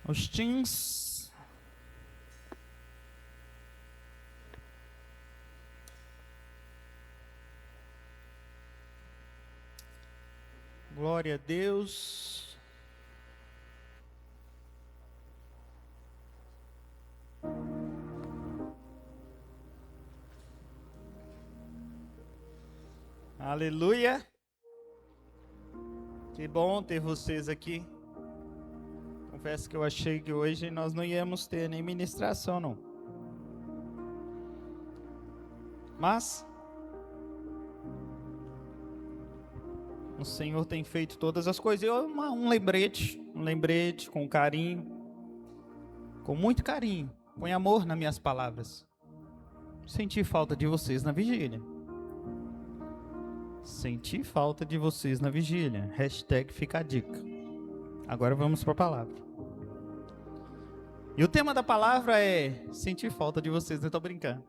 Os teens. Glória a Deus. Aleluia. Que bom ter vocês aqui. Confesso que eu achei que hoje nós não íamos ter nem ministração, não. Mas o Senhor tem feito todas as coisas. Um lembrete com carinho, com muito carinho, com amor nas minhas palavras. Senti falta de vocês na vigília. Senti falta de vocês na vigília. Hashtag fica a dica. Agora vamos para a palavra. E o tema da palavra é sentir falta de vocês. Eu tô brincando.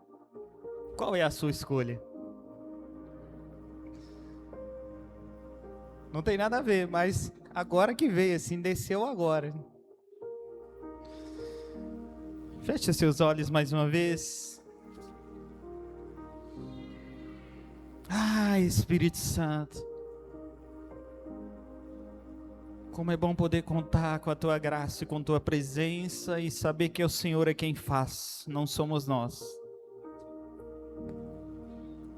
Qual é a sua escolha? Não tem nada a ver, mas agora que veio, assim, desceu agora. Feche seus olhos mais uma vez. Ai, Espírito Santo. Como é bom poder contar com a Tua graça e com a Tua presença e saber que o Senhor é quem faz, não somos nós.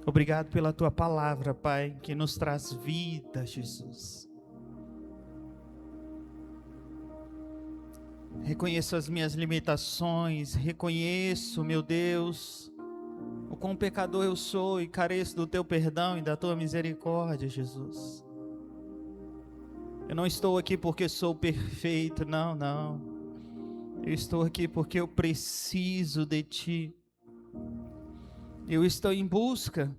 Obrigado pela Tua palavra, Pai, que nos traz vida, Jesus. Reconheço as minhas limitações, reconheço, meu Deus, o quão pecador eu sou e careço do Teu perdão e da Tua misericórdia, Jesus. Eu não estou aqui porque sou perfeito, não. Eu estou aqui porque eu preciso de Ti. Eu estou em busca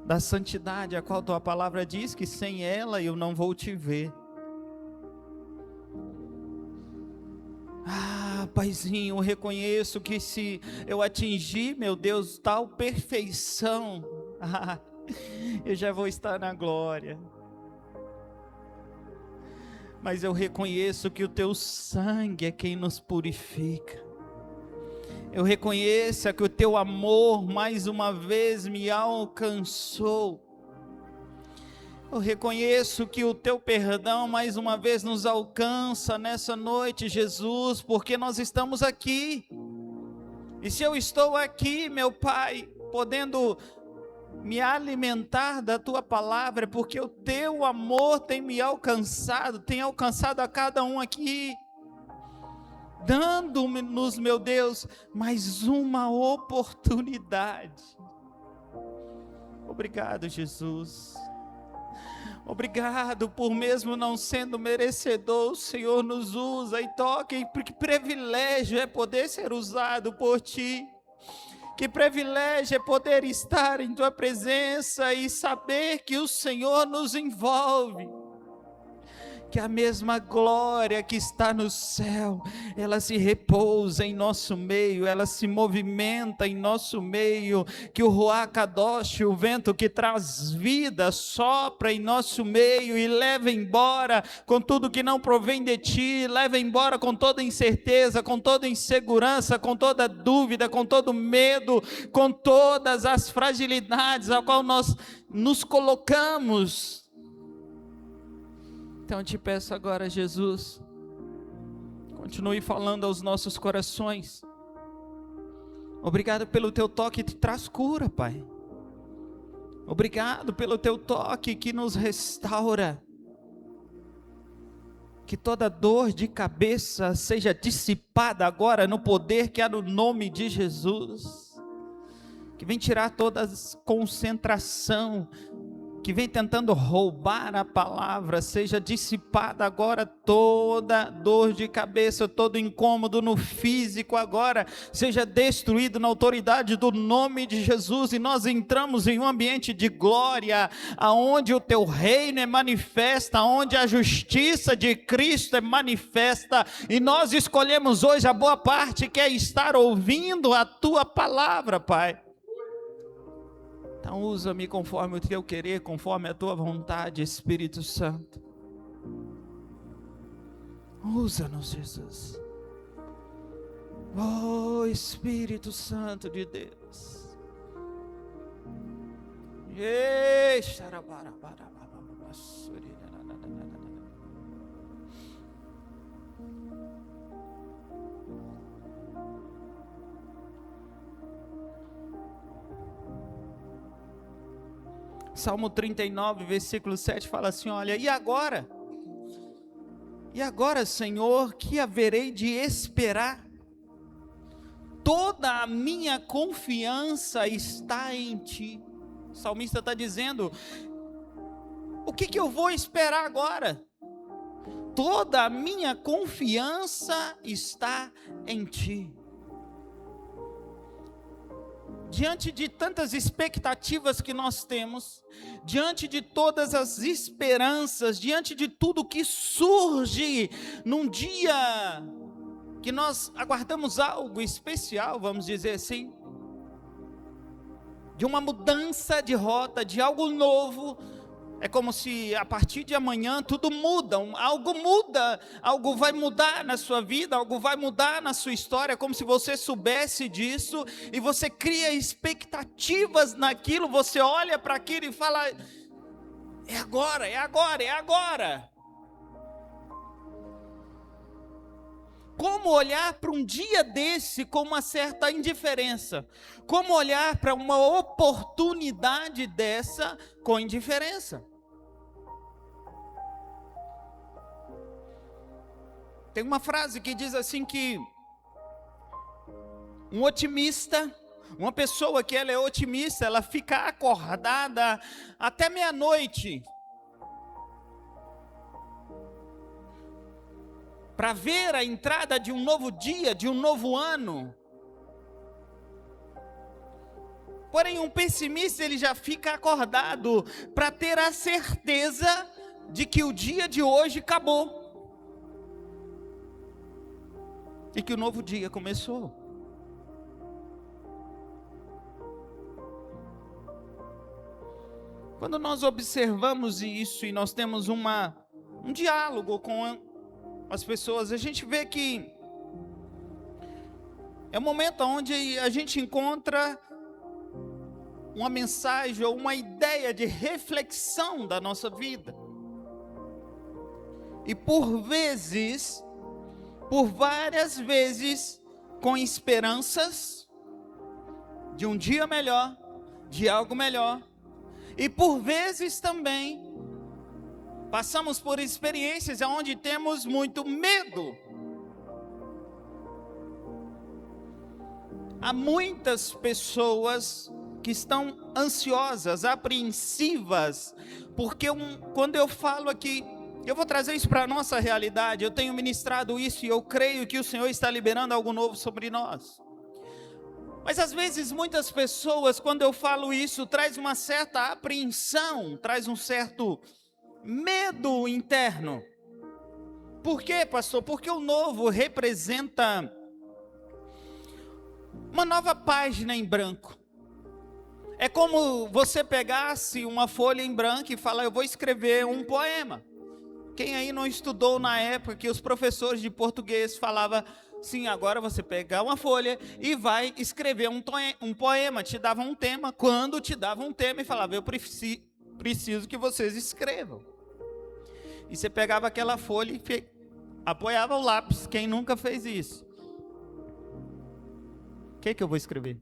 da santidade, a qual Tua palavra diz que sem ela eu não vou Te ver. Paizinho, eu reconheço que se eu atingir, meu Deus, tal perfeição, eu já vou estar na glória. Mas eu reconheço que o Teu sangue é quem nos purifica. Eu reconheço que o Teu amor mais uma vez me alcançou. Eu reconheço que o Teu perdão mais uma vez nos alcança nessa noite, Jesus, porque nós estamos aqui. E se eu estou aqui, meu Pai, podendo me alimentar da Tua palavra, porque o Teu amor tem me alcançado, tem alcançado a cada um aqui, dando-nos, meu Deus, mais uma oportunidade. Obrigado, Jesus. Obrigado por mesmo não sendo merecedor, o Senhor nos usa e toca, e que privilégio é poder ser usado por Ti. Que privilégio é poder estar em Tua presença e saber que o Senhor nos envolve. Que a mesma glória que está no céu, ela se repousa em nosso meio, ela se movimenta em nosso meio, que o Ruach Kadosh, o vento que traz vida, sopra em nosso meio e leva embora com tudo que não provém de Ti, leva embora com toda incerteza, com toda insegurança, com toda dúvida, com todo medo, com todas as fragilidades a qual nós nos colocamos. Então eu te peço agora, Jesus, continue falando aos nossos corações. Obrigado pelo Teu toque que traz cura, Pai. Obrigado pelo Teu toque que nos restaura. Que toda dor de cabeça seja dissipada agora no poder que há no nome de Jesus. Que vem tirar toda a concentração, que vem tentando roubar a palavra, seja dissipada agora toda dor de cabeça, todo incômodo no físico agora, seja destruído na autoridade do nome de Jesus, e nós entramos em um ambiente de glória, aonde o Teu reino é manifesta, aonde a justiça de Cristo é manifesta, e nós escolhemos hoje a boa parte, que é estar ouvindo a Tua palavra, Pai. Então usa-me conforme o Teu querer, conforme a Tua vontade, Espírito Santo. Usa-nos, Jesus. Oh, Espírito Santo de Deus. Salmo 39, versículo 7 fala assim: olha, e agora, Senhor, que haverei de esperar? Toda a minha confiança está em Ti. O salmista está dizendo: o que eu vou esperar agora? Toda a minha confiança está em Ti. Diante de tantas expectativas que nós temos, diante de todas as esperanças, diante de tudo que surge num dia que nós aguardamos algo especial, vamos dizer assim, de uma mudança de rota, de algo novo, é como se a partir de amanhã tudo muda, algo vai mudar na sua vida, algo vai mudar na sua história, como se você soubesse disso, e você cria expectativas naquilo, você olha para aquilo e fala: é agora, é agora, é agora. Como olhar para um dia desse com uma certa indiferença? Como olhar para uma oportunidade dessa com indiferença? Tem uma frase que diz assim que um otimista, uma pessoa que ela é otimista, ela fica acordada até meia-noite para ver a entrada de um novo dia, de um novo ano. Porém, um pessimista, ele já fica acordado para ter a certeza de que o dia de hoje acabou e que o novo dia começou. Quando nós observamos isso e nós temos um diálogo com as pessoas, a gente vê que é um momento onde a gente encontra uma mensagem ou uma ideia de reflexão da nossa vida. E por várias vezes, com esperanças de um dia melhor, de algo melhor, e por vezes também passamos por experiências onde temos muito medo. Há muitas pessoas que estão ansiosas, apreensivas, porque quando eu falo aqui, eu vou trazer isso para a nossa realidade, eu tenho ministrado isso e eu creio que o Senhor está liberando algo novo sobre nós. Mas às vezes muitas pessoas, quando eu falo isso, traz uma certa apreensão, traz um certo medo interno. Por quê, pastor? Porque o novo representa uma nova página em branco. É como você pegasse uma folha em branco e falar: eu vou escrever um poema. Quem aí não estudou na época que os professores de português falavam: sim, agora você pegar uma folha e vai escrever um poema. Te dava um tema, quando te dava um tema e falava: eu preciso que vocês escrevam. E você pegava aquela folha e apoiava o lápis. Quem nunca fez isso? O que eu vou escrever?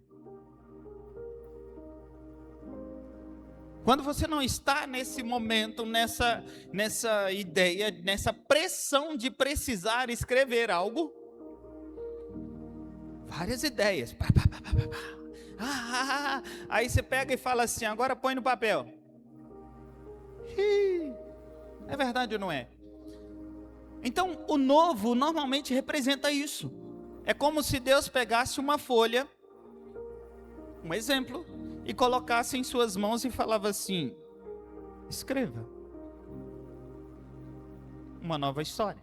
Quando você não está nesse momento, nessa ideia, nessa pressão de precisar escrever algo, várias ideias. Aí você pega e fala assim: agora põe no papel. É verdade ou não é? Então, o novo normalmente representa isso. É como se Deus pegasse uma folha, um exemplo, e colocasse em suas mãos e falava assim: escreva uma nova história.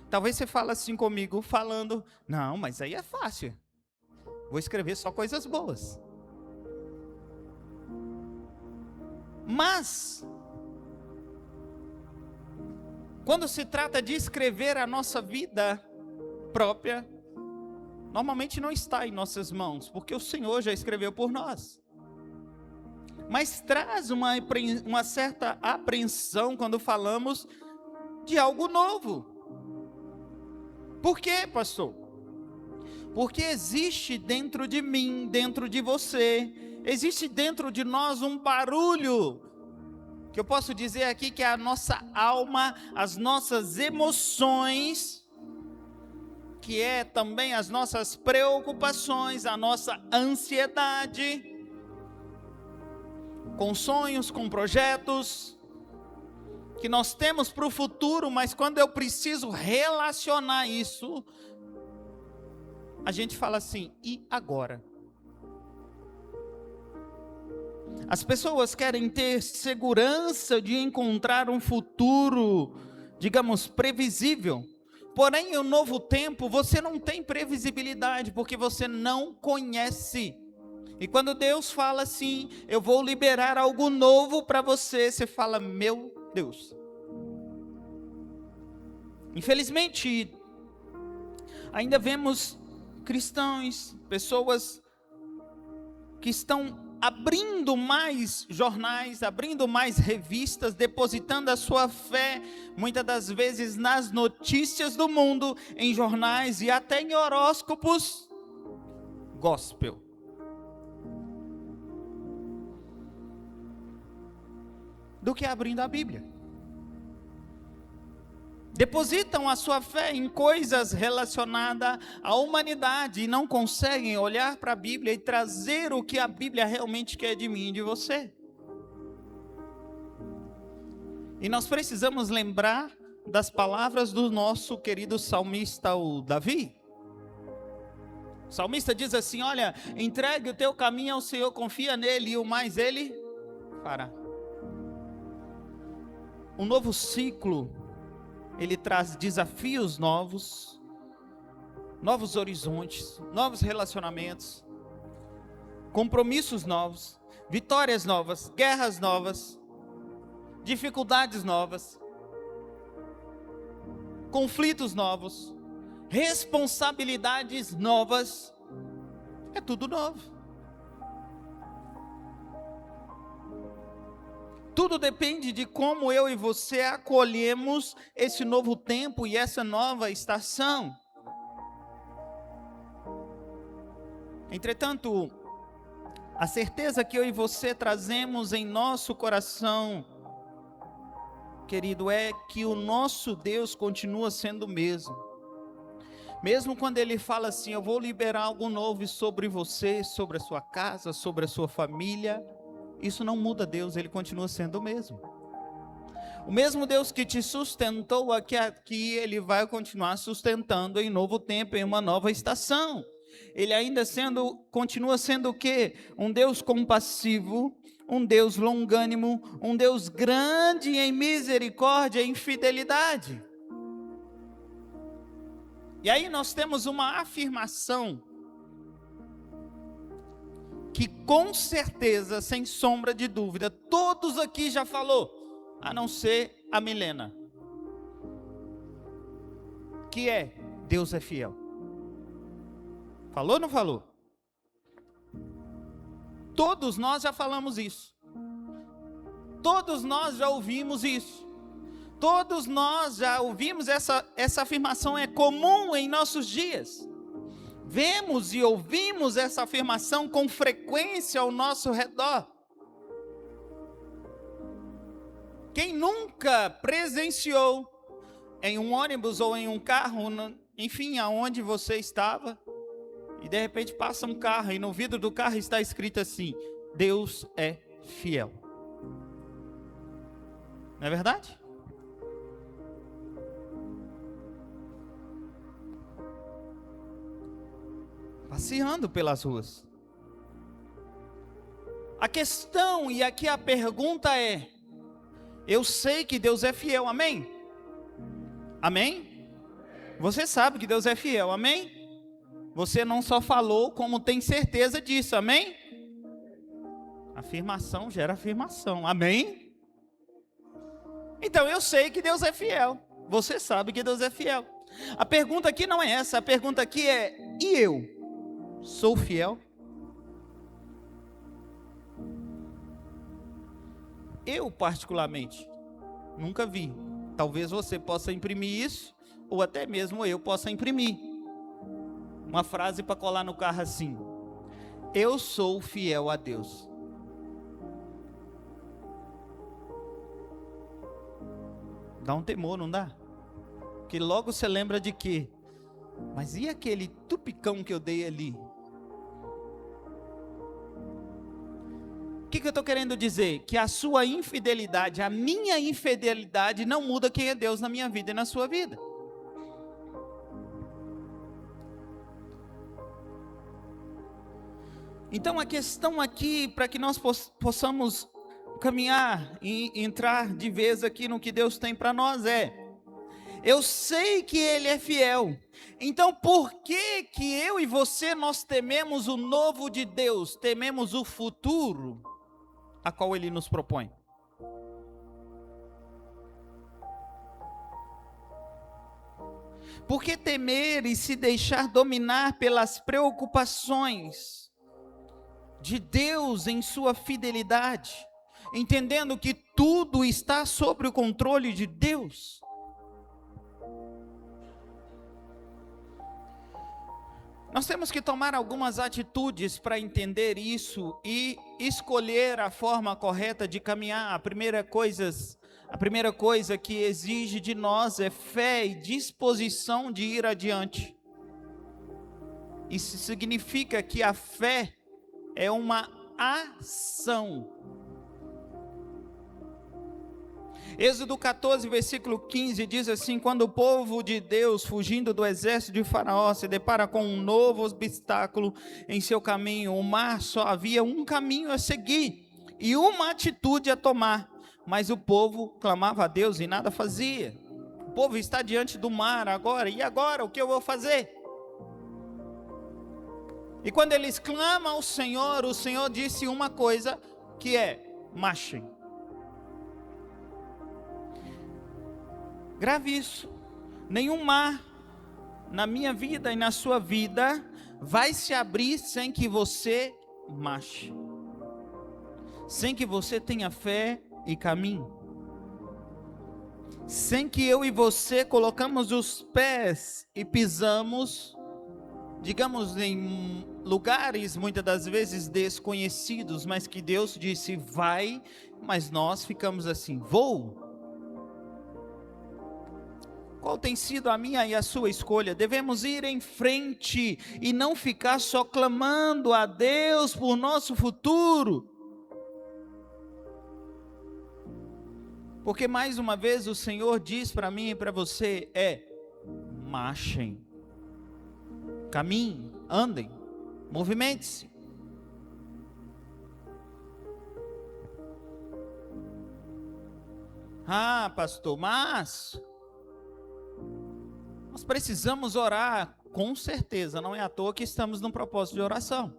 Talvez você fale assim comigo, falando: não, mas aí é fácil, vou escrever só coisas boas. Mas Quando se trata de escrever a nossa vida própria, normalmente não está em nossas mãos, porque o Senhor já escreveu por nós. Mas traz uma certa apreensão quando falamos de algo novo. Por quê, pastor? Porque existe dentro de mim, dentro de você, existe dentro de nós um barulho, que eu posso dizer aqui que é a nossa alma, as nossas emoções, que é também as nossas preocupações, a nossa ansiedade, com sonhos, com projetos, que nós temos para o futuro, mas quando eu preciso relacionar isso, a gente fala assim, e agora? As pessoas querem ter segurança de encontrar um futuro, digamos, previsível. Porém, em um novo tempo, você não tem previsibilidade, porque você não conhece. E quando Deus fala assim, eu vou liberar algo novo para você, você fala, meu Deus. Infelizmente, ainda vemos cristãos, pessoas que estão abrindo mais jornais, abrindo mais revistas, depositando a sua fé, muitas das vezes nas notícias do mundo, em jornais e até em horóscopos gospel. Do que abrindo a Bíblia. Depositam a sua fé em coisas relacionadas à humanidade e não conseguem olhar para a Bíblia e trazer o que a Bíblia realmente quer de mim e de você. E nós precisamos lembrar das palavras do nosso querido salmista, o Davi. O salmista diz assim, olha, entregue o teu caminho ao Senhor, confia nele e o mais ele fará. Um novo ciclo, ele traz desafios novos, novos horizontes, novos relacionamentos, compromissos novos, vitórias novas, guerras novas, dificuldades novas, conflitos novos, responsabilidades novas, é tudo novo. Tudo depende de como eu e você acolhemos esse novo tempo e essa nova estação. Entretanto, a certeza que eu e você trazemos em nosso coração, querido, é que o nosso Deus continua sendo o mesmo. Mesmo quando Ele fala assim, eu vou liberar algo novo sobre você, sobre a sua casa, sobre a sua família, isso não muda Deus, Ele continua sendo o mesmo. O mesmo Deus que te sustentou aqui, Ele vai continuar sustentando em novo tempo, em uma nova estação. Ele ainda continua sendo o quê? Um Deus compassivo, um Deus longânimo, um Deus grande em misericórdia e em fidelidade. E aí nós temos uma afirmação que com certeza, sem sombra de dúvida, todos aqui já falou, a não ser a Milena, que é, Deus é fiel. Falou ou não falou? Todos nós já falamos isso. Todos nós já ouvimos isso. Todos nós já ouvimos essa afirmação, é comum em nossos dias. Vemos e ouvimos essa afirmação com frequência ao nosso redor. Quem nunca presenciou em um ônibus ou em um carro, enfim, aonde você estava, e de repente passa um carro e no vidro do carro está escrito assim, Deus é fiel. Não é verdade? Passeando pelas ruas. A questão e aqui a pergunta é, eu sei que Deus é fiel, amém? Amém? Você sabe que Deus é fiel, amém? Você não só falou, como tem certeza disso, amém? Afirmação gera afirmação, amém? Então eu sei que Deus é fiel. Você sabe que Deus é fiel. A pergunta aqui não é essa, a pergunta aqui é: e eu? Sou fiel? Eu, particularmente, nunca vi. Talvez você possa imprimir isso, ou até mesmo eu possa imprimir uma frase para colar no carro assim: eu sou fiel a Deus. Dá um temor, não dá? Que logo você lembra de quê? Mas e aquele tupicão que eu dei ali? O que eu estou querendo dizer? Que a sua infidelidade, a minha infidelidade não muda quem é Deus na minha vida e na sua vida. Então a questão aqui, para que nós possamos caminhar e entrar de vez aqui no que Deus tem para nós é: eu sei que Ele é fiel, então por que eu e você nós tememos o novo de Deus, tememos o futuro a qual Ele nos propõe? Por que temer e se deixar dominar pelas preocupações de Deus em sua fidelidade, entendendo que tudo está sob o controle de Deus? Nós temos que tomar algumas atitudes para entender isso e escolher a forma correta de caminhar. A primeira coisa que exige de nós é fé e disposição de ir adiante. Isso significa que a fé é uma ação. Êxodo 14, versículo 15 diz assim: quando o povo de Deus, fugindo do exército de Faraó, se depara com um novo obstáculo em seu caminho, o mar só havia um caminho a seguir e uma atitude a tomar, mas o povo clamava a Deus e nada fazia. O povo está diante do mar agora, e agora o que eu vou fazer? E quando eles clamam ao Senhor, o Senhor disse uma coisa que é: marchem. Grave isso: nenhum mar na minha vida e na sua vida vai se abrir sem que você marche, sem que você tenha fé e caminhe, sem que eu e você colocamos os pés e pisamos, digamos, em lugares muitas das vezes desconhecidos, mas que Deus disse vai, mas nós ficamos assim: vou. Qual tem sido a minha e a sua escolha? Devemos ir em frente e não ficar só clamando a Deus por nosso futuro. Porque mais uma vez o Senhor diz para mim e para você marchem, caminhem, andem, movimente-se. Ah, pastor, mas nós precisamos orar, com certeza, não é à toa que estamos num propósito de oração.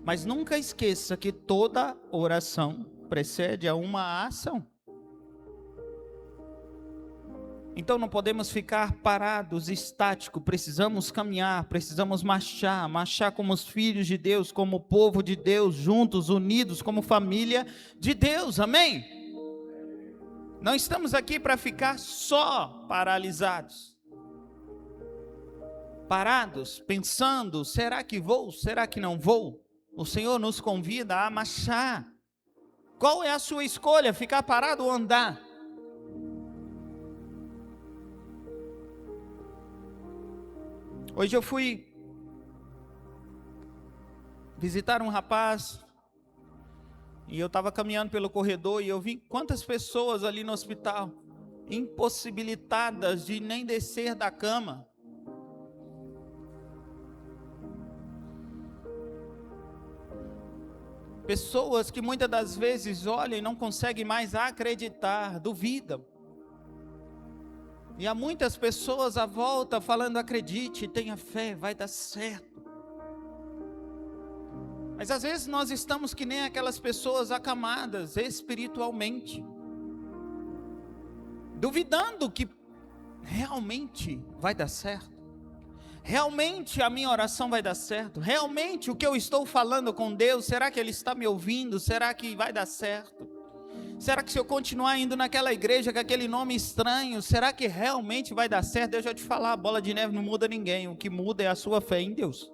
Mas nunca esqueça que toda oração precede a uma ação. Então não podemos ficar parados, estáticos, precisamos caminhar, precisamos marchar como os filhos de Deus, como o povo de Deus, juntos, unidos, como família de Deus, amém? Não estamos aqui para ficar só paralisados, parados, pensando: será que vou, será que não vou? O Senhor nos convida a marchar. Qual é a sua escolha? Ficar parado ou andar? Hoje eu fui visitar um rapaz, e eu estava caminhando pelo corredor e eu vi quantas pessoas ali no hospital, impossibilitadas de nem descer da cama. Pessoas que muitas das vezes olham e não conseguem mais acreditar, duvidam. E há muitas pessoas à volta falando: acredite, tenha fé, vai dar certo. Mas às vezes nós estamos que nem aquelas pessoas acamadas espiritualmente, duvidando que realmente vai dar certo. Realmente a minha oração vai dar certo? Realmente o que eu estou falando com Deus, será que Ele está me ouvindo? Será que vai dar certo? Será que se eu continuar indo naquela igreja com aquele nome estranho, será que realmente vai dar certo? Deixa eu te falar, a bola de neve não muda ninguém, o que muda é a sua fé em Deus.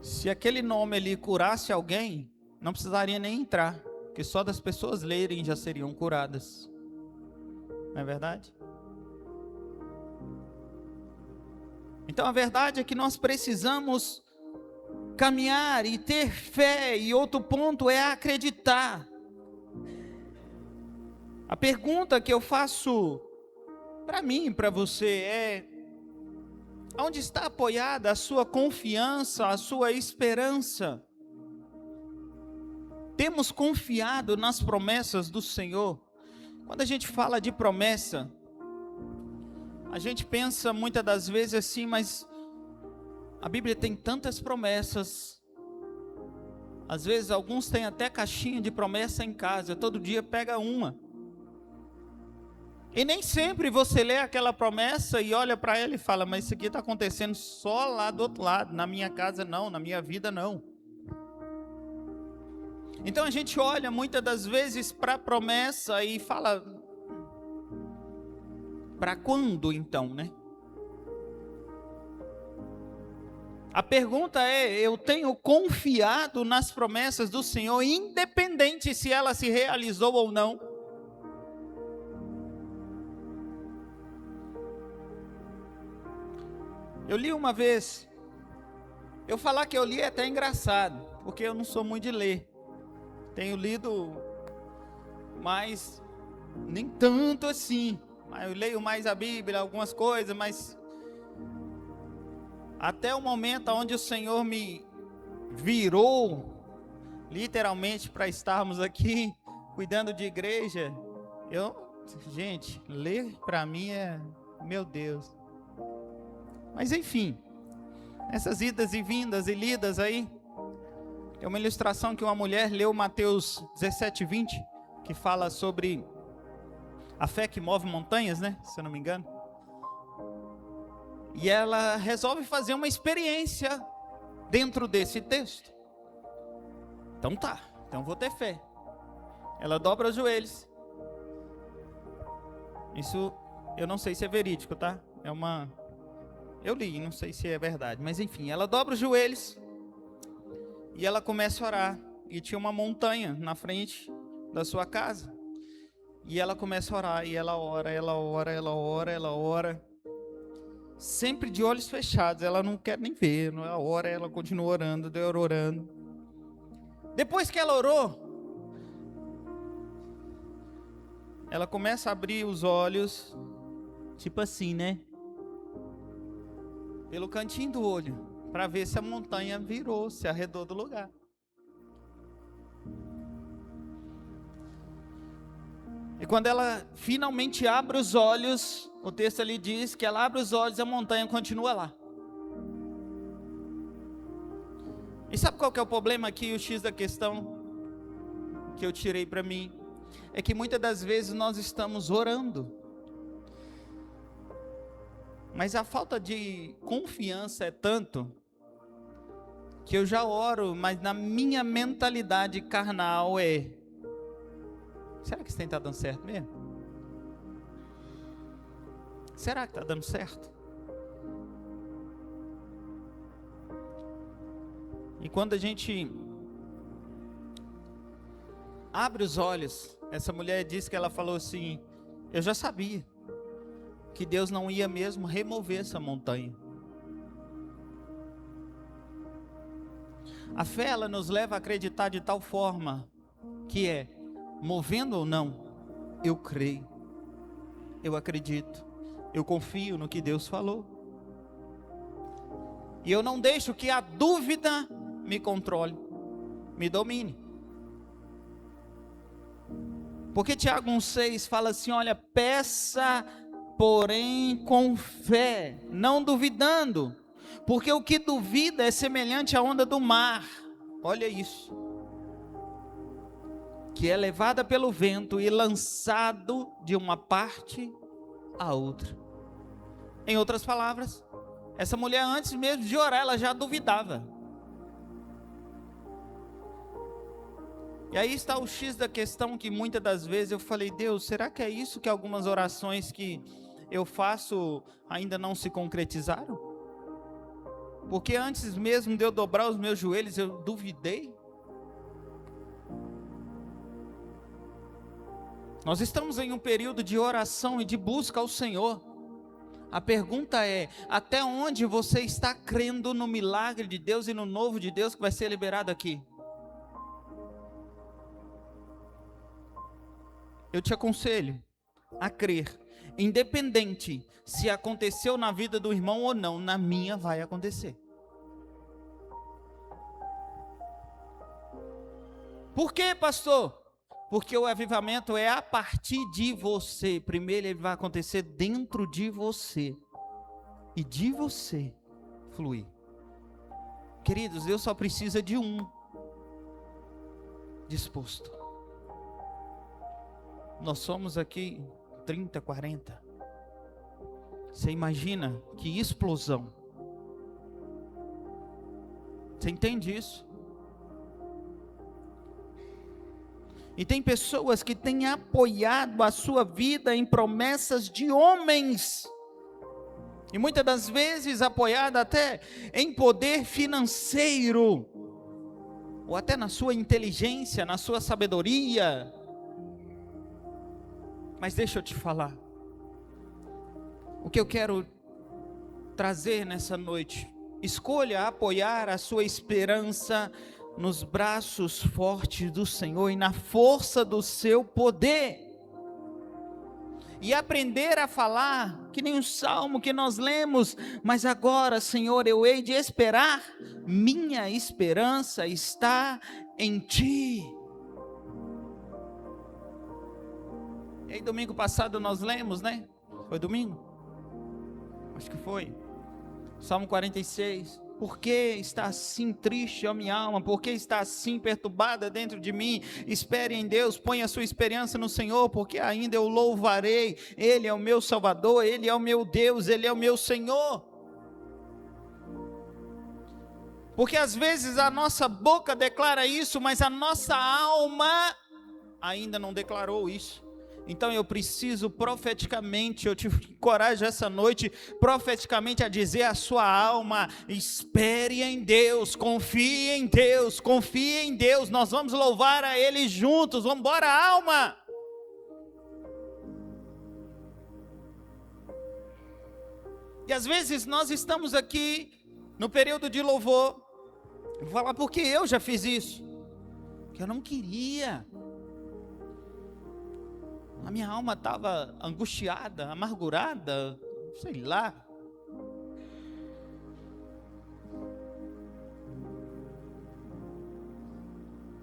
Se aquele nome ali curasse alguém, não precisaria nem entrar, porque só das pessoas lerem já seriam curadas. Não é verdade? Então a verdade é que nós precisamos caminhar e ter fé, e outro ponto é acreditar. A pergunta que eu faço para mim e para você é: onde está apoiada a sua confiança, a sua esperança? Temos confiado nas promessas do Senhor? Quando a gente fala de promessa, a gente pensa muitas das vezes assim, mas a Bíblia tem tantas promessas. Às vezes alguns têm até caixinha de promessa em casa, todo dia pega uma. E nem sempre você lê aquela promessa e olha para ela e fala: mas isso aqui está acontecendo só lá do outro lado, na minha casa não, na minha vida não. Então a gente olha muitas das vezes para a promessa e fala: para quando então, né? A pergunta é: eu tenho confiado nas promessas do Senhor, independente se ela se realizou ou não? Eu li uma vez, eu falar que eu li é até engraçado, porque eu não sou muito de ler. Tenho lido, mas nem tanto assim. Eu leio mais a Bíblia, algumas coisas, mas até o momento onde o Senhor me virou, literalmente, para estarmos aqui, cuidando de igreja, gente, ler para mim é, meu Deus. Mas enfim, essas idas e vindas e lidas aí, é uma ilustração que uma mulher leu Mateus 17:20, que fala sobre a fé que move montanhas, né? Se eu não me engano. E ela resolve fazer uma experiência dentro desse texto. Então vou ter fé. Ela dobra os joelhos. Isso eu não sei se é verídico, tá? Eu li, não sei se é verdade, mas enfim, ela dobra os joelhos e ela começa a orar. E tinha uma montanha na frente da sua casa. E ela começa a orar, e ela ora, ela ora, ela ora, ela ora. Sempre de olhos fechados, ela não quer nem ver, ela ora, ela continua orando, orando. Depois que ela orou, ela começa a abrir os olhos, tipo assim, né? Pelo cantinho do olho, para ver se a montanha virou, se arredou do lugar. E quando ela finalmente abre os olhos, o texto ali diz que ela abre os olhos e a montanha continua lá. E sabe qual que é o problema aqui, o X da questão que eu tirei para mim? É que muitas das vezes nós estamos orando, mas a falta de confiança é tanto que eu já oro, mas na minha mentalidade carnal é: será que isso está dando certo mesmo? Será que está dando certo? E quando a gente abre os olhos, essa mulher disse que ela falou assim: eu já sabia que Deus não ia mesmo remover essa montanha. A fé, ela nos leva a acreditar de tal forma que é: movendo ou não, eu creio, eu acredito, eu confio no que Deus falou. E eu não deixo que a dúvida me controle, me domine. Porque Tiago 1,6 fala assim: olha, peça, porém com fé, não duvidando, porque o que duvida é semelhante à onda do mar. Olha isso. que é levada pelo vento e lançado de uma parte a outra. Em outras palavras, essa mulher antes mesmo de orar, ela já duvidava. E aí está o X da questão, que muitas das vezes eu falei: Deus, será que é isso que algumas orações que eu faço ainda não se concretizaram? Porque antes mesmo de eu dobrar os meus joelhos, eu duvidei. Nós estamos em um período de oração e de busca ao Senhor. A pergunta é: até onde você está crendo no milagre de Deus e no novo de Deus que vai ser liberado aqui? Eu te aconselho a crer, independente se aconteceu na vida do irmão ou não, na minha vai acontecer. Por quê, pastor? Porque o avivamento é a partir de você. Primeiro ele vai acontecer dentro de você, e de você fluir. Queridos, Deus só precisa de um disposto. Nós somos aqui 30, 40. Você imagina que explosão. Você entende isso? E tem pessoas que têm apoiado a sua vida em promessas de homens. E muitas das vezes apoiada até em poder financeiro. Ou até na sua inteligência, na sua sabedoria. Mas deixa eu te falar. O que eu quero trazer nessa noite. Escolha apoiar a sua esperança nos braços fortes do Senhor e na força do seu poder. E aprender a falar, que nem o salmo que nós lemos: mas agora, Senhor, eu hei de esperar, minha esperança está em Ti. E aí domingo passado nós lemos, né? Foi domingo? Acho que foi. Salmo 46. Por que está assim triste a minha alma? Por que está assim perturbada dentro de mim? Espere em Deus, ponha a sua esperança no Senhor, porque ainda eu louvarei. Ele é o meu Salvador, Ele é o meu Deus, Ele é o meu Senhor. Porque às vezes a nossa boca declara isso, mas a nossa alma ainda não declarou isso. Então eu preciso profeticamente, eu te encorajo essa noite, profeticamente a dizer à sua alma: espere em Deus, confie em Deus, confie em Deus, nós vamos louvar a Ele juntos, vamos embora, alma! E às vezes nós estamos aqui no período de louvor, vou falar porque eu já fiz isso, que eu não queria. A minha alma estava angustiada, amargurada, sei lá.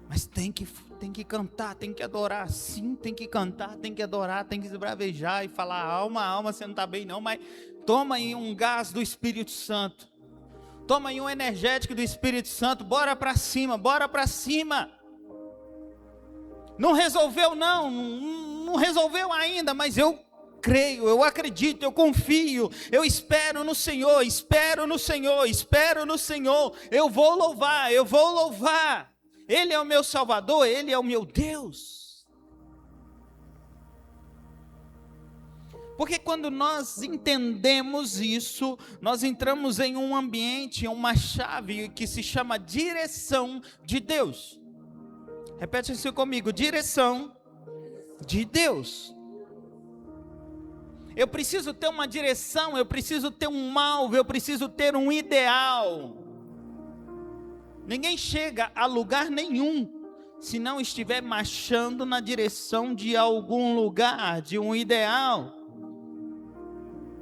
Mas tem que cantar, tem que adorar. Sim, tem que cantar, tem que adorar, tem que se bravejar e falar: alma, você não está bem não, mas toma aí um gás do Espírito Santo. Toma aí um energético do Espírito Santo, bora para cima, bora para cima. Não resolveu não resolveu ainda, mas eu creio, eu acredito, eu confio, eu espero no Senhor, espero no Senhor, espero no Senhor, eu vou louvar, Ele é o meu Salvador, Ele é o meu Deus. Porque quando nós entendemos isso, nós entramos em um ambiente, em uma chave que se chama direção de Deus. Repete isso comigo: direção de Deus. Eu preciso ter uma direção, eu preciso ter um alvo, eu preciso ter um ideal. Ninguém chega a lugar nenhum se não estiver marchando na direção de algum lugar, de um ideal.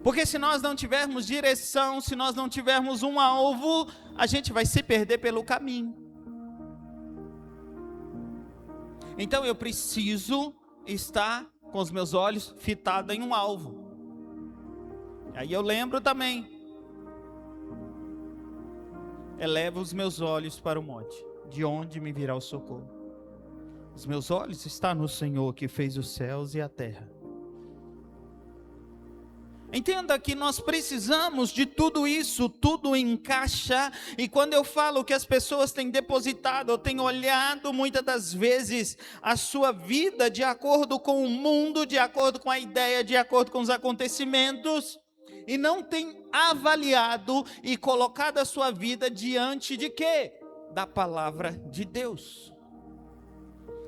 Porque se nós não tivermos direção, se nós não tivermos um alvo, a gente vai se perder pelo caminho. Então eu preciso estar com os meus olhos fitados em um alvo. Aí eu lembro também: eleva os meus olhos para o monte, de onde me virá o socorro. Os meus olhos estão no Senhor que fez os céus e a terra. Entenda que nós precisamos de tudo isso, tudo encaixa. E quando eu falo que as pessoas têm depositado, ou têm olhado muitas das vezes a sua vida de acordo com o mundo, de acordo com a ideia, de acordo com os acontecimentos, e não tem avaliado e colocado a sua vida diante de quê? Da palavra de Deus.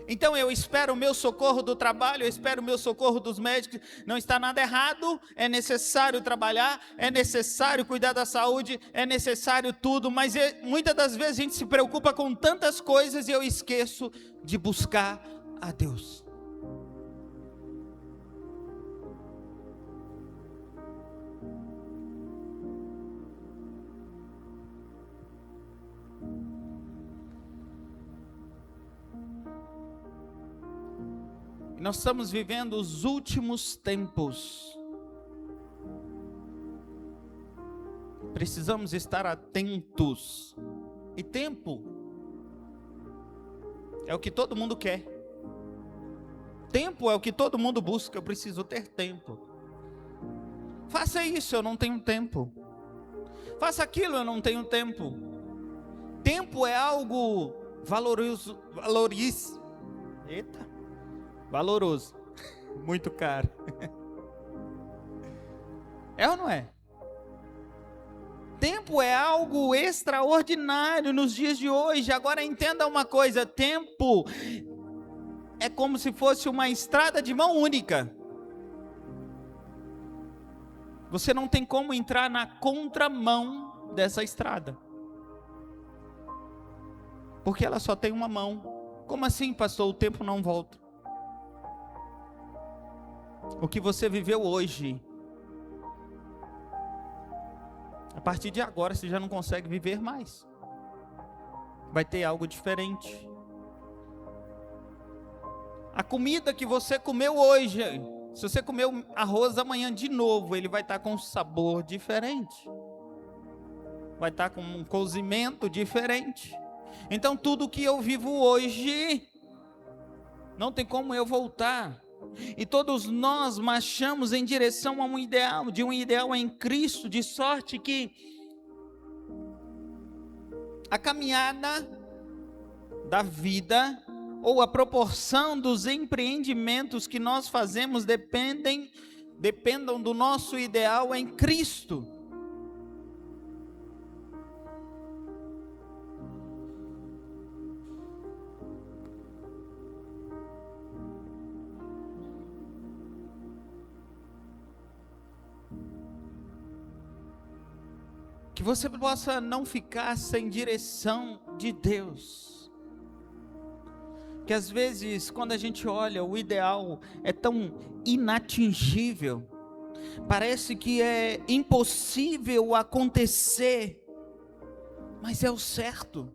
Então eu espero o meu socorro do trabalho, eu espero o meu socorro dos médicos. Não está nada errado, é necessário trabalhar, é necessário cuidar da saúde, é necessário tudo, mas muitas das vezes a gente se preocupa com tantas coisas e eu esqueço de buscar a Deus. Nós estamos vivendo os últimos tempos. Precisamos estar atentos. E tempo é o que todo mundo quer. Tempo é o que todo mundo busca. Eu preciso ter tempo. Faça isso, eu não tenho tempo. Faça aquilo, eu não tenho tempo. Tempo é algo valoroso. Valoroso, muito caro. É ou não é? Tempo é algo extraordinário nos dias de hoje. Agora entenda uma coisa: tempo é como se fosse uma estrada de mão única. Você não tem como entrar na contramão dessa estrada, porque ela só tem uma mão. Como assim, pastor? O tempo não volta. O que você viveu hoje, a partir de agora você já não consegue viver mais. Vai ter algo diferente. A comida que você comeu hoje, se você comeu arroz amanhã de novo, ele vai estar com um sabor diferente. Vai estar com um cozimento diferente. Então tudo que eu vivo hoje, não tem como eu voltar. E todos nós marchamos em direção a um ideal em Cristo, de sorte que a caminhada da vida, ou a proporção dos empreendimentos que nós fazemos dependam do nosso ideal em Cristo. Que você possa não ficar sem direção de Deus. Que às vezes, quando a gente olha, o ideal é tão inatingível. Parece que é impossível acontecer. Mas é o certo.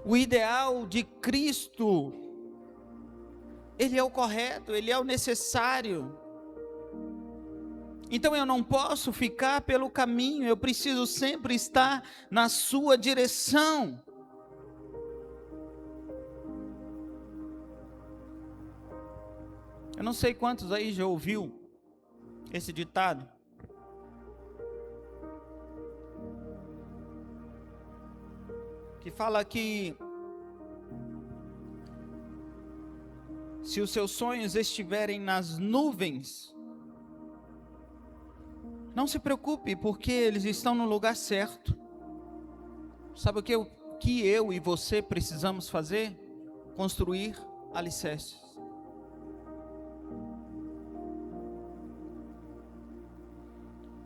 O ideal de Cristo, ele é o correto, ele é o necessário. Então eu não posso ficar pelo caminho, eu preciso sempre estar na sua direção. Eu não sei quantos aí já ouviu esse ditado. Que fala que se os seus sonhos estiverem nas nuvens, não se preocupe, porque eles estão no lugar certo. Sabe o que eu e você precisamos fazer? Construir alicerces.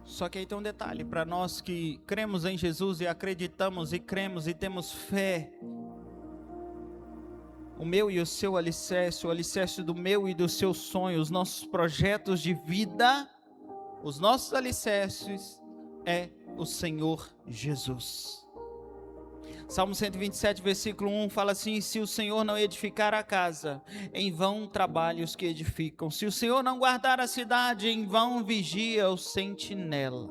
Só que aí tem um detalhe, para nós que cremos em Jesus e acreditamos e cremos e temos fé, o meu e o seu alicerce, o alicerce do meu e do seu sonho, os nossos projetos de vida, os nossos alicerces é o Senhor Jesus. Salmo 127, versículo 1 fala assim: se o Senhor não edificar a casa, em vão trabalham os que edificam. Se o Senhor não guardar a cidade, em vão vigia o sentinela.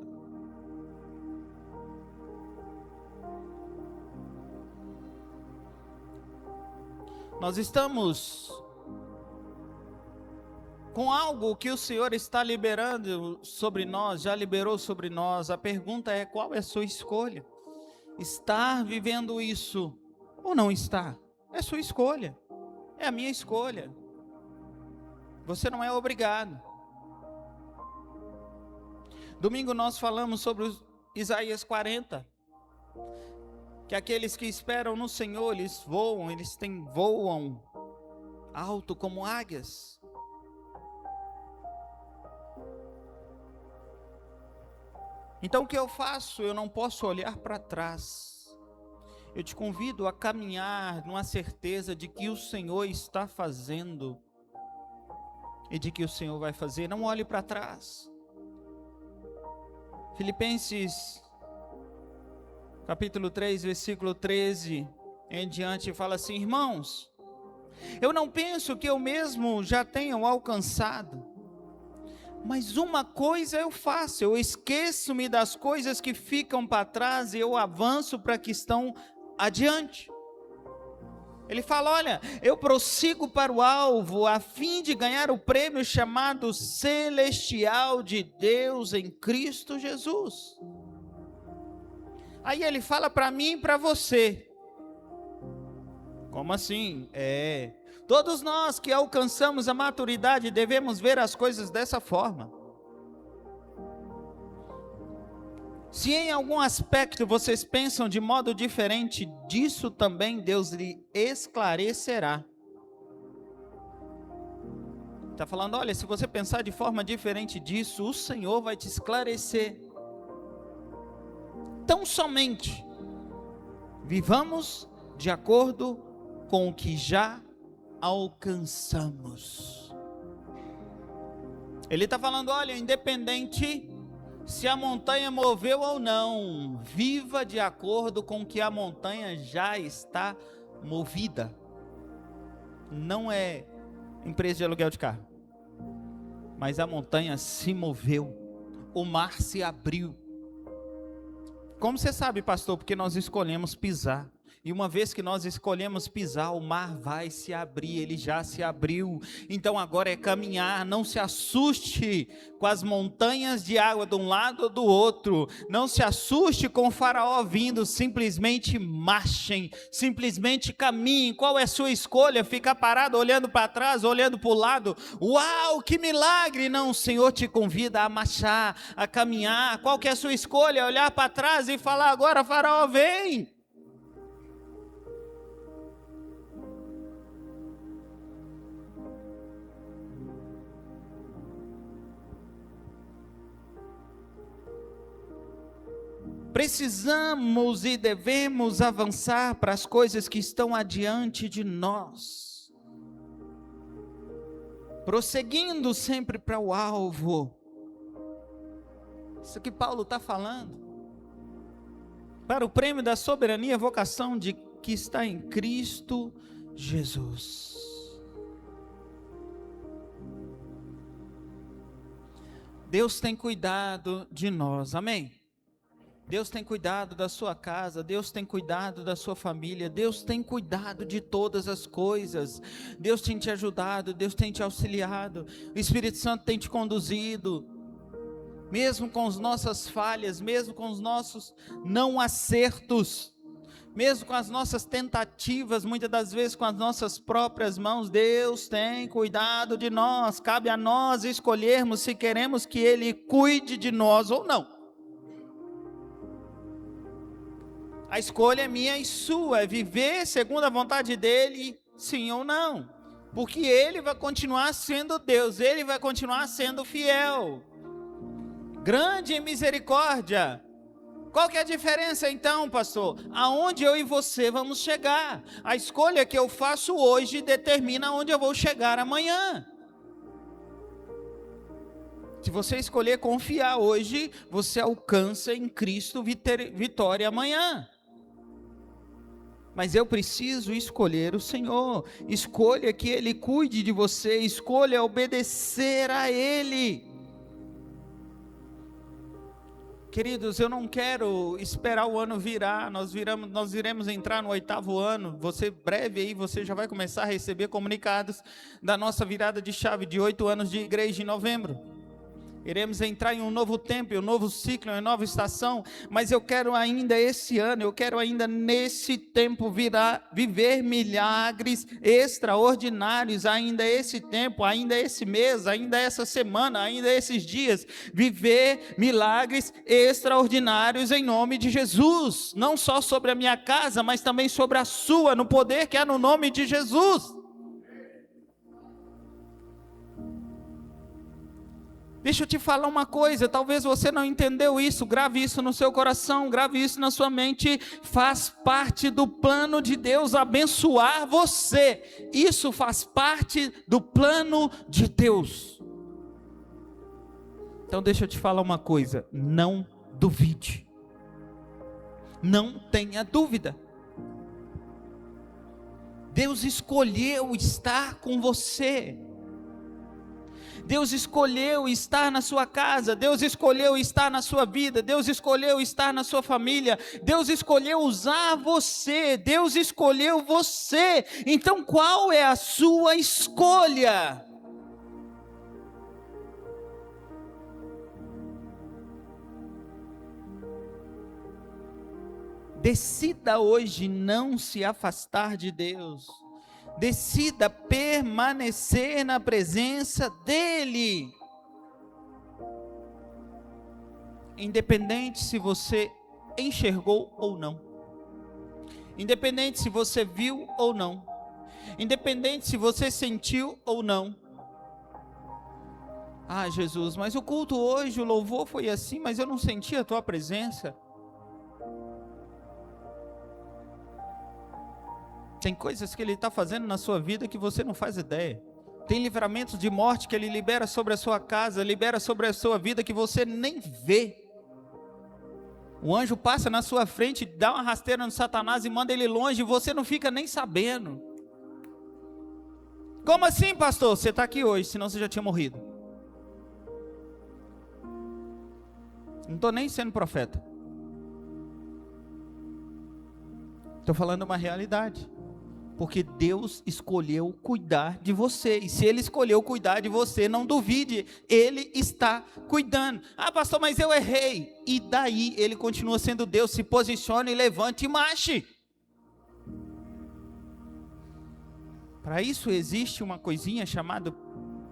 Nós estamos com algo que o Senhor está liberando sobre nós, já liberou sobre nós. A pergunta é: qual é a sua escolha? Estar vivendo isso ou não estar? É sua escolha, é a minha escolha. Você não é obrigado. Domingo nós falamos sobre Isaías 40, que aqueles que esperam no Senhor, eles voam alto como águias. Então o que eu faço? Eu não posso olhar para trás. Eu te convido a caminhar numa certeza de que o Senhor está fazendo e de que o Senhor vai fazer. Não olhe para trás. Filipenses capítulo 3, versículo 13 em diante fala assim: irmãos, eu não penso que eu mesmo já tenha alcançado, mas uma coisa eu faço, eu esqueço-me das coisas que ficam para trás e eu avanço para que estão adiante. Ele fala: olha, eu prossigo para o alvo a fim de ganhar o prêmio chamado celestial de Deus em Cristo Jesus. Aí ele fala para mim e para você. Como assim? Todos nós que alcançamos a maturidade devemos ver as coisas dessa forma. Se em algum aspecto vocês pensam de modo diferente disso, também Deus lhe esclarecerá. Está falando: olha, se você pensar de forma diferente disso, o Senhor vai te esclarecer. Tão somente vivamos de acordo com o que já alcançamos. Ele está falando: olha, independente se a montanha moveu ou não, viva de acordo com o que a montanha já está movida. Não é empresa de aluguel de carro, mas a montanha se moveu, o mar se abriu. Como você sabe, pastor? Porque nós escolhemos pisar. E uma vez que nós escolhemos pisar, o mar vai se abrir, ele já se abriu. Então agora é caminhar. Não se assuste com as montanhas de água de um lado ou do outro. Não se assuste com o faraó vindo. Simplesmente marchem, simplesmente caminhem. Qual é a sua escolha? Ficar parado olhando para trás, olhando para o lado? Uau, que milagre! Não, o Senhor te convida a marchar, a caminhar. Qual que é a sua escolha? Olhar para trás e falar: agora faraó vem. Precisamos e devemos avançar para as coisas que estão adiante de nós, prosseguindo sempre para o alvo. Isso que Paulo está falando, para o prêmio da soberania e vocação de que está em Cristo Jesus. Deus tem cuidado de nós, amém? Deus tem cuidado da sua casa, Deus tem cuidado da sua família, Deus tem cuidado de todas as coisas. Deus tem te ajudado, Deus tem te auxiliado, o Espírito Santo tem te conduzido, mesmo com as nossas falhas, mesmo com os nossos não acertos, mesmo com as nossas tentativas, muitas das vezes com as nossas próprias mãos. Deus tem cuidado de nós. Cabe a nós escolhermos se queremos que Ele cuide de nós ou não. A escolha é minha e sua, é viver segundo a vontade dEle, sim ou não. Porque Ele vai continuar sendo Deus, Ele vai continuar sendo fiel. Grande em misericórdia. Qual que é a diferença então, pastor? Aonde eu e você vamos chegar? A escolha que eu faço hoje determina onde eu vou chegar amanhã. Se você escolher confiar hoje, você alcança em Cristo vitória amanhã. Mas eu preciso escolher o Senhor. Escolha que Ele cuide de você. Escolha obedecer a Ele. Queridos, eu não quero esperar o ano virar, nós iremos entrar no 8º ano, breve aí, você já vai começar a receber comunicados da nossa virada de chave de 8 anos de igreja em novembro. Iremos entrar em um novo tempo, em um novo ciclo, em uma nova estação, mas eu quero ainda esse ano, eu quero ainda nesse tempo viver milagres extraordinários, ainda esse tempo, ainda esse mês, ainda essa semana, ainda esses dias, viver milagres extraordinários em nome de Jesus, não só sobre a minha casa, mas também sobre a sua, no poder que há no nome de Jesus. Deixa eu te falar uma coisa, talvez você não entendeu isso, grave isso no seu coração, grave isso na sua mente, faz parte do plano de Deus abençoar você, isso faz parte do plano de Deus. Então deixa eu te falar uma coisa, não duvide, não tenha dúvida, Deus escolheu estar com você, Deus escolheu estar na sua casa, Deus escolheu estar na sua vida, Deus escolheu estar na sua família, Deus escolheu usar você, Deus escolheu você. Então qual é a sua escolha? Decida hoje não se afastar de Deus. Decida permanecer na presença dEle. Independente se você enxergou ou não. Independente se você viu ou não. Independente se você sentiu ou não. Ah, Jesus, mas o culto hoje, o louvor foi assim, mas eu não senti a tua presença. Tem coisas que Ele está fazendo na sua vida que você não faz ideia. Tem livramentos de morte que Ele libera sobre a sua casa, libera sobre a sua vida que você nem vê. O anjo passa na sua frente, dá uma rasteira no Satanás e manda ele longe e você não fica nem sabendo. Como assim, pastor? Você está aqui hoje, senão você já tinha morrido. Não estou nem sendo profeta. Estou falando uma realidade. Porque Deus escolheu cuidar de você, e se Ele escolheu cuidar de você, não duvide, Ele está cuidando. Ah, pastor, mas eu errei. E daí? Ele continua sendo Deus. Se posicione, levante e marche. Para isso existe uma coisinha chamada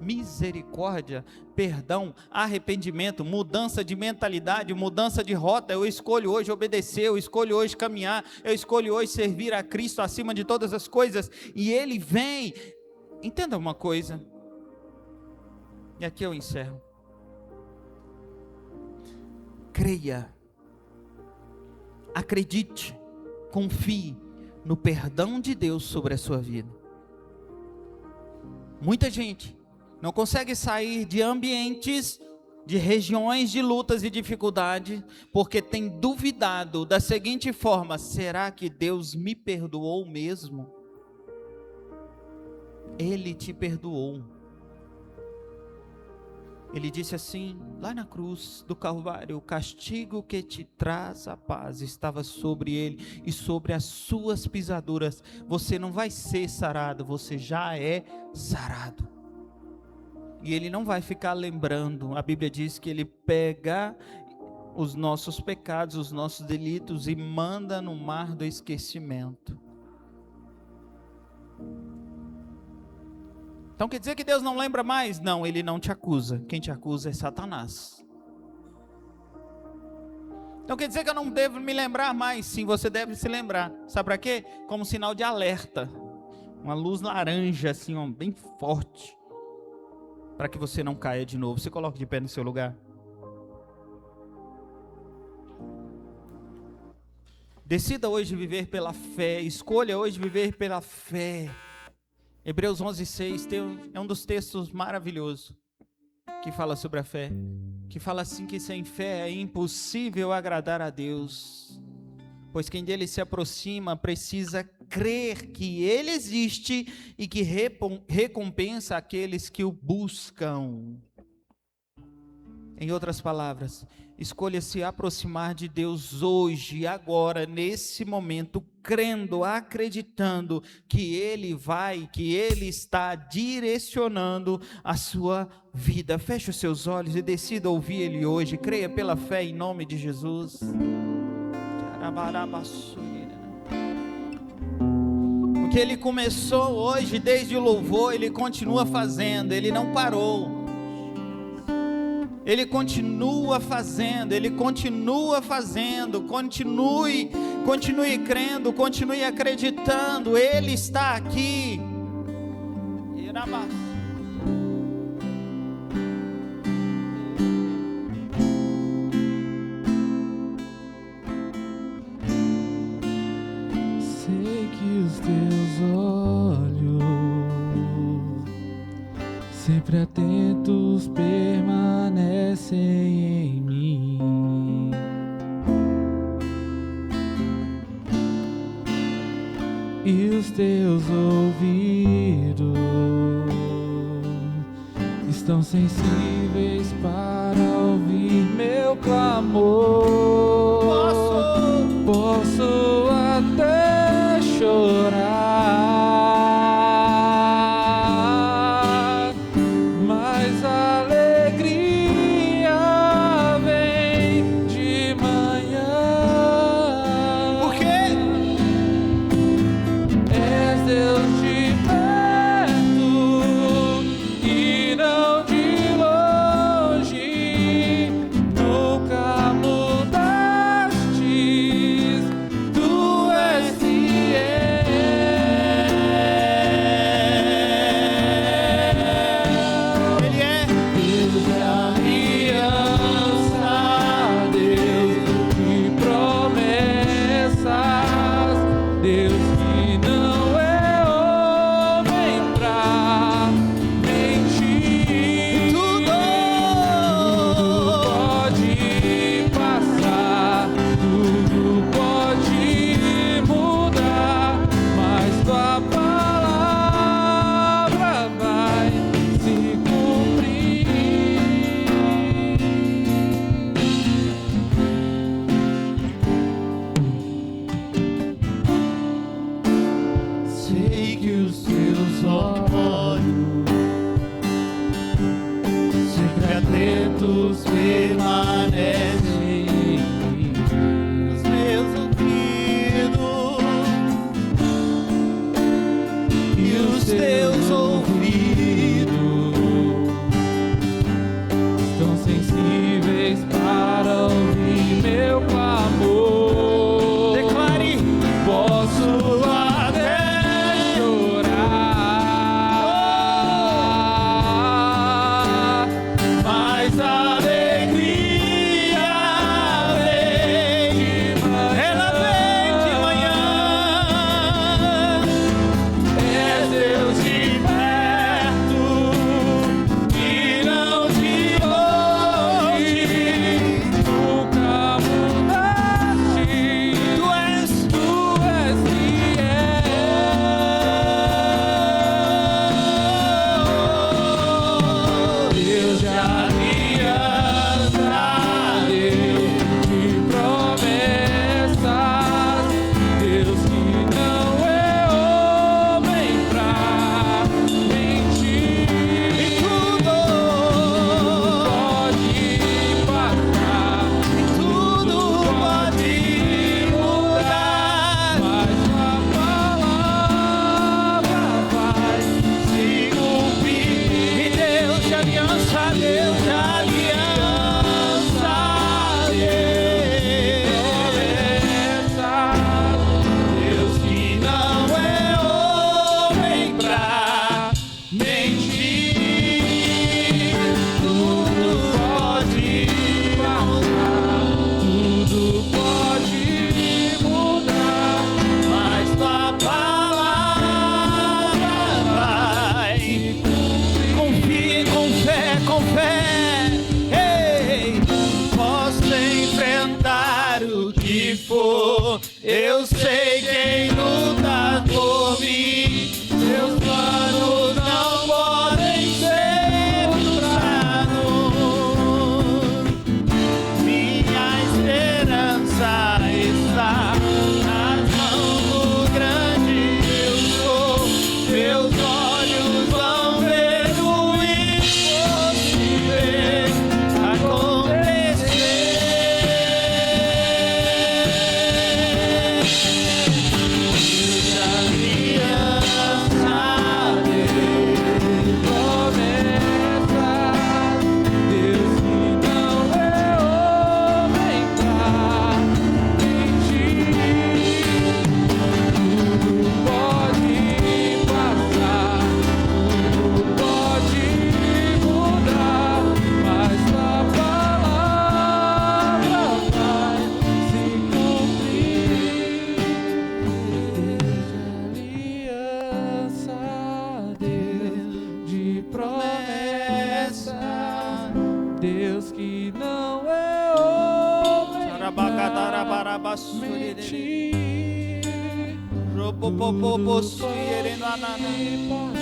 misericórdia, perdão, arrependimento, mudança de mentalidade, mudança de rota. Eu escolho hoje obedecer, eu escolho hoje caminhar, eu escolho hoje servir a Cristo acima de todas as coisas, e Ele vem. Entenda uma coisa, e aqui eu encerro. Creia, acredite, confie no perdão de Deus sobre a sua vida. Muita gente não consegue sair de ambientes, de regiões de lutas e dificuldade, porque tem duvidado da seguinte forma: será que Deus me perdoou mesmo? Ele te perdoou. Ele disse assim, lá na cruz do Calvário: o castigo que te traz a paz estava sobre ele, e sobre as suas pisaduras você não vai ser sarado, você já é sarado. E Ele não vai ficar lembrando. A Bíblia diz que Ele pega os nossos pecados, os nossos delitos e manda no mar do esquecimento. Então quer dizer que Deus não lembra mais? Não, Ele não te acusa. Quem te acusa é Satanás. Então quer dizer que eu não devo me lembrar mais? Sim, você deve se lembrar. Sabe para quê? Como sinal de alerta. Uma luz laranja assim, ó, bem forte. Para que você não caia de novo. Você coloca de pé no seu lugar. Decida hoje viver pela fé. Escolha hoje viver pela fé. Hebreus 11:6 é um dos textos maravilhosos que fala sobre a fé. Que fala assim, que sem fé é impossível agradar a Deus. Pois quem dele se aproxima precisa crer que Ele existe e que recompensa aqueles que o buscam. Em outras palavras, escolha se aproximar de Deus hoje, agora, nesse momento, crendo, acreditando que Ele está direcionando a sua vida. Feche os seus olhos e decida ouvir Ele hoje. Creia pela fé em nome de Jesus. O que Ele começou hoje, desde o louvor, Ele continua fazendo, Ele não parou. Ele continua fazendo, Ele continua fazendo. Continue crendo, continue acreditando. Ele está aqui. Sei que os teus olhos, sempre atentos, permanecem em mim. E os teus ouvidos estão sensíveis para ouvir meu clamor. Posso até chorar, mas a alegria vem de manhã. Por quê? És Deus de perto e não de longe, nunca mudastes, tu és fiel. Ele é. Deus de aliança, Deus de promessas, Deus que não é homem pra mentir. Tudo Pode passar, tudo pode mudar, mas tua palavra vai se cumprir. Sei que os teus olhos, sempre atentos, permanecem em mim. os meus ouvidos E os teus ouvidos estão sensíveis para ouvir meu clamor. declare. Posso até chorar, mas a alegria vem de manhã. Ela vem de manhã. És Deus de perto e não de longe, nunca mudaste, Tu és. fiel. Deus de aliança, Deus de promessas, Deus que não é homem pra mentir. E tudo Pode passar, tudo pode mudar, mas a palavra vai se cumprir. e Deus de aliança, Deus de aliança, Deus que não é homem pra mentir. Tudo pode passar, tudo pode mudar, mas tua palavra vai confie com fé, com fé. Deus que não é homem pra mentir,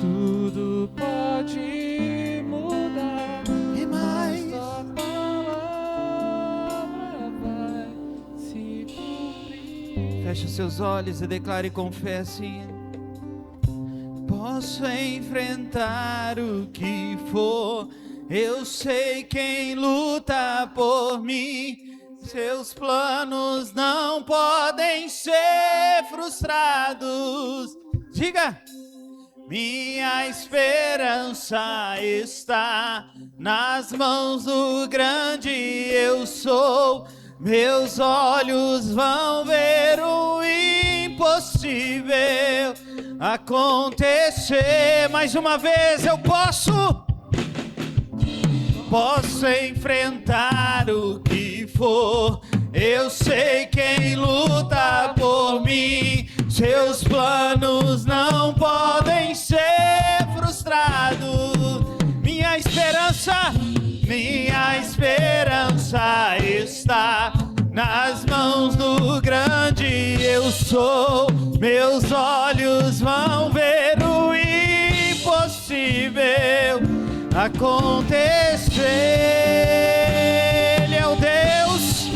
tudo pode mudar, e mais. sua palavra vai se cumprir. Feche os seus olhos e declare com fé assim: posso enfrentar o que for, eu sei quem luta por mim. Seus planos não podem ser frustrados. Diga! Minha esperança está nas mãos do grande eu sou. Meus olhos vão ver o impossível acontecer. Mais uma vez eu posso enfrentar o que for. Eu sei quem luta por mim. Seus planos não podem ser frustrados. Minha esperança está nas mãos do grande eu sou. Meus olhos vão ver o impossível acontecer. Ele é o Deus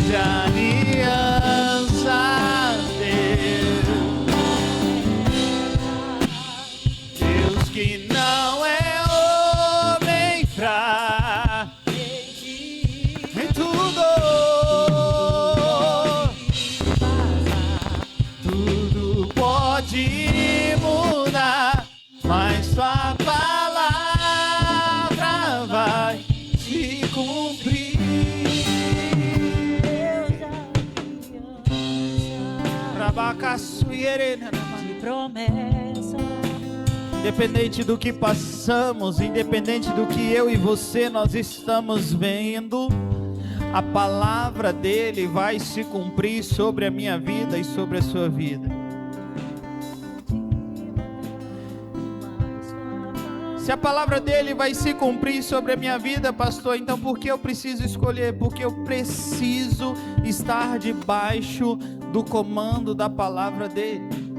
de aliança, Deus que não é homem pra em tudo pode mudar, mas sua palavra vai se cumprir. De promessa. Independente do que passamos, independente do que eu e você nós estamos vendo, a palavra dele vai se cumprir sobre a minha vida e sobre a sua vida. Se a palavra dele vai se cumprir sobre a minha vida, pastor, então por que eu preciso escolher? Porque eu preciso estar debaixo do comando da palavra dele.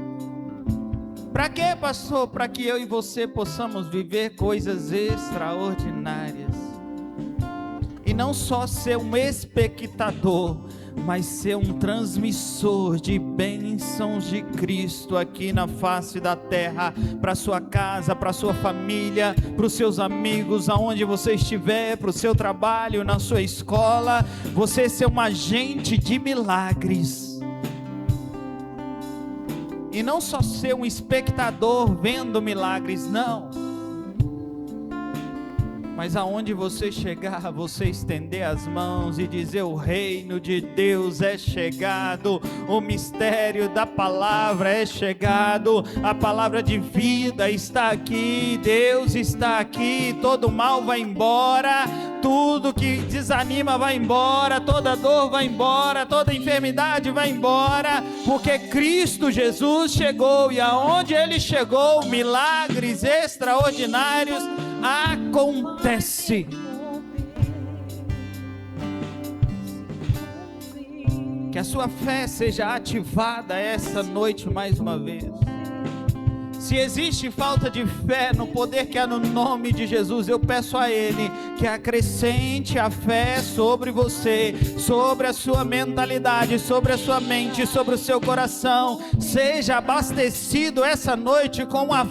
Para quê, pastor? Para que eu e você possamos viver coisas extraordinárias. E não só ser um espectador, mas ser um transmissor de bênçãos de Cristo aqui na face da terra, para sua casa, para sua família, para os seus amigos, aonde você estiver, para o seu trabalho, na sua escola. Você ser um agente de milagres. E não só ser um espectador vendo milagres, não. Mas aonde você chegar, você estender as mãos e dizer: o reino de Deus é chegado, o mistério da palavra é chegado, a palavra de vida está aqui, Deus está aqui, todo mal vai embora, tudo que desanima vai embora, toda dor vai embora, toda enfermidade vai embora, porque Cristo Jesus chegou, e aonde Ele chegou, milagres extraordinários acontece. Que a sua fé seja ativada essa noite mais uma vez. Se existe falta de fé no poder que há no nome de Jesus, eu peço a Ele que acrescente a fé sobre você, sobre a sua mentalidade, sobre a sua mente, sobre o seu coração. Seja abastecido essa noite com uma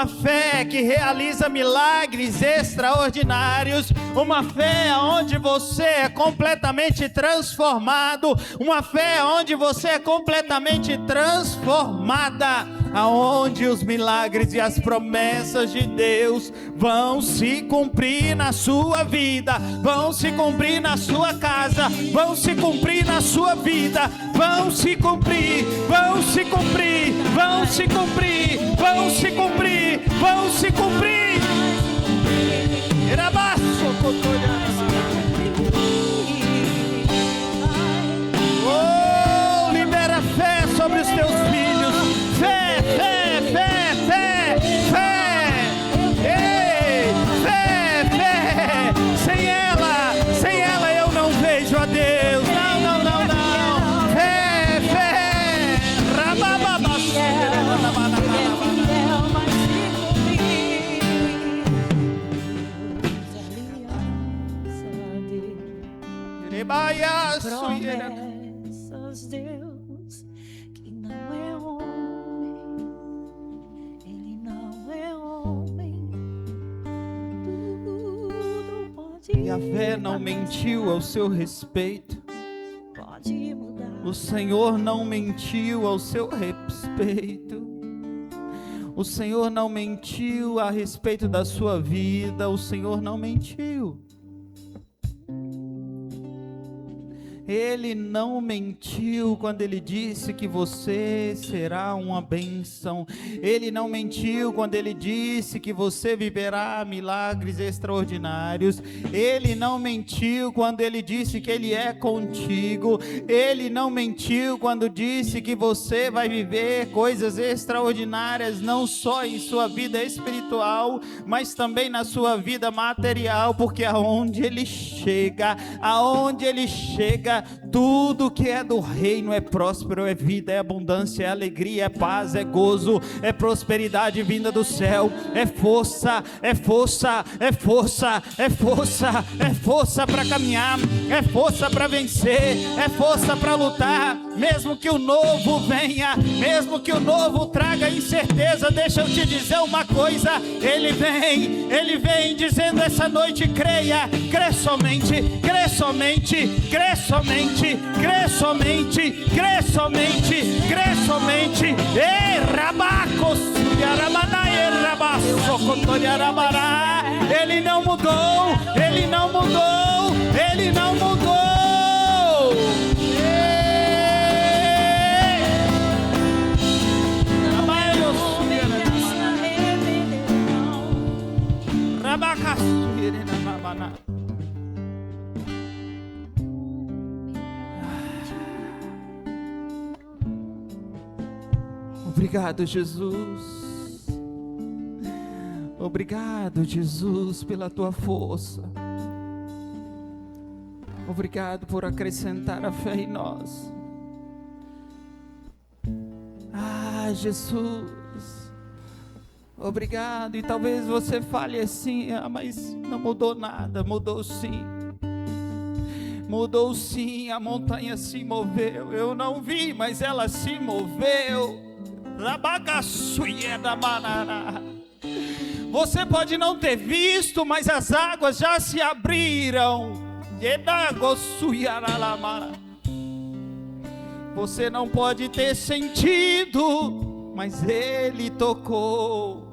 fé que realiza milagres extraordinários, uma fé onde você é completamente transformado, uma fé onde você é completamente transformada, aonde os milagres e as promessas de Deus vão se cumprir na sua vida, vão se cumprir na sua casa, vão se cumprir na sua vida, vão se cumprir, vão se cumprir, vão se cumprir, vão se cumprir, vão se cumprir. Oh, libera fé sobre os teus filhos, fé, fé, fé, fé. Promessas, Deus, que não é homem, Ele não é homem. Tudo pode E a fé não mentiu ao seu respeito. pode mudar. O Senhor não mentiu ao seu respeito. O Senhor não mentiu a respeito da sua vida. O Senhor não mentiu. Ele não mentiu quando Ele disse que você será uma bênção. Ele não mentiu quando Ele disse que você viverá milagres extraordinários. Ele não mentiu quando Ele disse que Ele é contigo. Ele não mentiu quando disse que você vai viver coisas extraordinárias, não só em sua vida espiritual, mas também na sua vida material, porque aonde Ele chega, tudo que é do reino é próspero, é vida, é abundância, é alegria, é paz, é gozo, é prosperidade vinda do céu, é força, é força, é força, é força, é força para caminhar, é força para vencer, é força para lutar. Mesmo que o novo venha, mesmo que o novo traga incerteza, deixa eu te dizer uma coisa: Ele vem dizendo essa noite: creia, crê somente, crê somente, crê somente, crê somente, crê somente, crê somente. Ei, rabacos, Ele não mudou, Ele não mudou, Ele não mudou. Obrigado, Jesus. Obrigado, Jesus, pela tua força. Obrigado por acrescentar a fé em nós. Ah, Jesus. Obrigado. E talvez você fale assim: mas não mudou nada. Mudou sim. Mudou sim. A montanha se moveu. Eu não vi, mas ela se moveu. Você pode não ter visto, mas as águas já se abriram. Você não pode ter sentido, mas Ele tocou.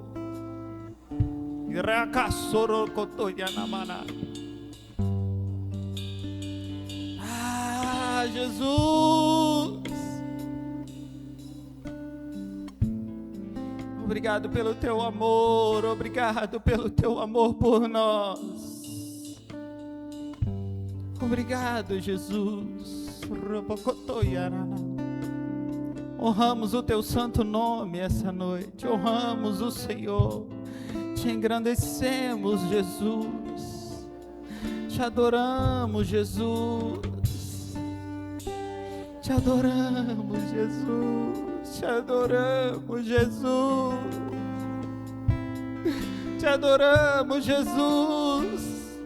Ah, Jesus. Obrigado pelo teu amor, obrigado pelo teu amor por nós. Obrigado, Jesus. Honramos o teu santo nome essa noite, honramos o Senhor, te engrandecemos, Jesus, te adoramos, Jesus, te adoramos, Jesus. Te adoramos, Jesus. Te adoramos, Jesus,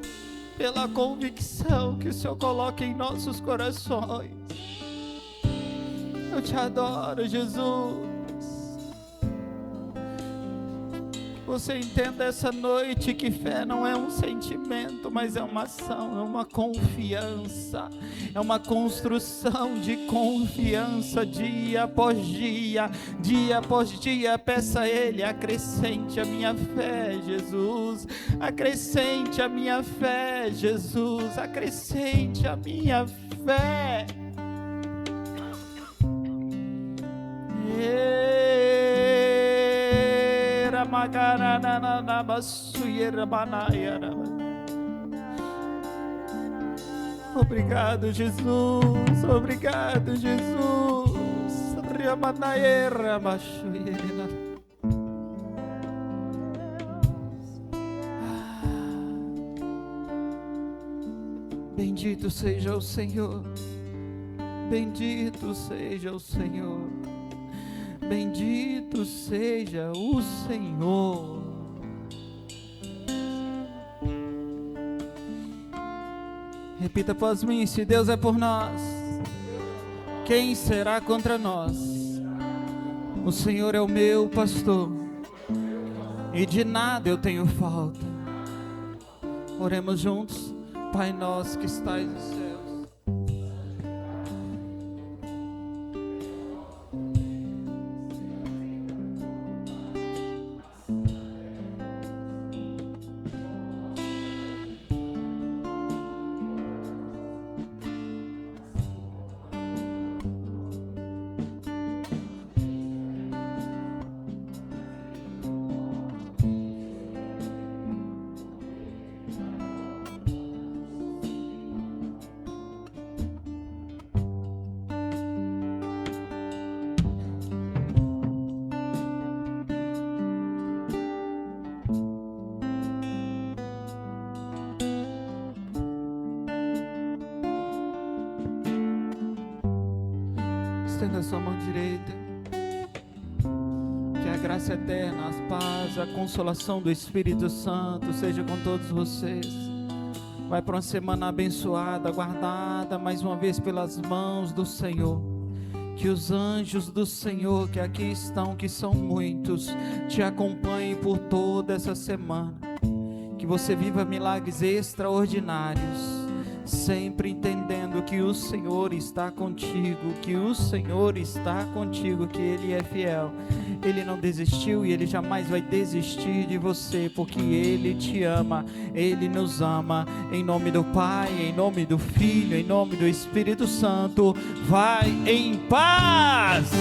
pela convicção que o Senhor coloca em nossos corações. Eu te adoro, Jesus. Você entenda essa noite que fé não é um sentimento, mas é uma ação, é uma confiança, é uma construção de confiança dia após dia, dia após dia. Peça a Ele: acrescente a minha fé, Jesus, acrescente a minha fé, Jesus, acrescente a minha fé. Obrigado, Jesus. Obrigado, Jesus. Bendito seja o Senhor. Bendito seja o Senhor. Bendito seja o Senhor. Repita após mim: se Deus é por nós, quem será contra nós? O Senhor é o meu pastor, e de nada eu tenho falta. Oremos juntos. Pai nosso que estais nos céus, estenda a sua mão direita. Que a graça eterna, a paz, a consolação do Espírito Santo seja com todos vocês. Vai para uma semana abençoada, guardada mais uma vez pelas mãos do Senhor. Que os anjos do Senhor que aqui estão, que são muitos, te acompanhem por toda essa semana. Que você viva milagres extraordinários, sempre entendendo que o Senhor está contigo, que o Senhor está contigo, que Ele é fiel. Ele não desistiu e Ele jamais vai desistir de você, porque Ele te ama, Ele nos ama. Em nome do Pai, em nome do Filho, em nome do Espírito Santo, vai em paz!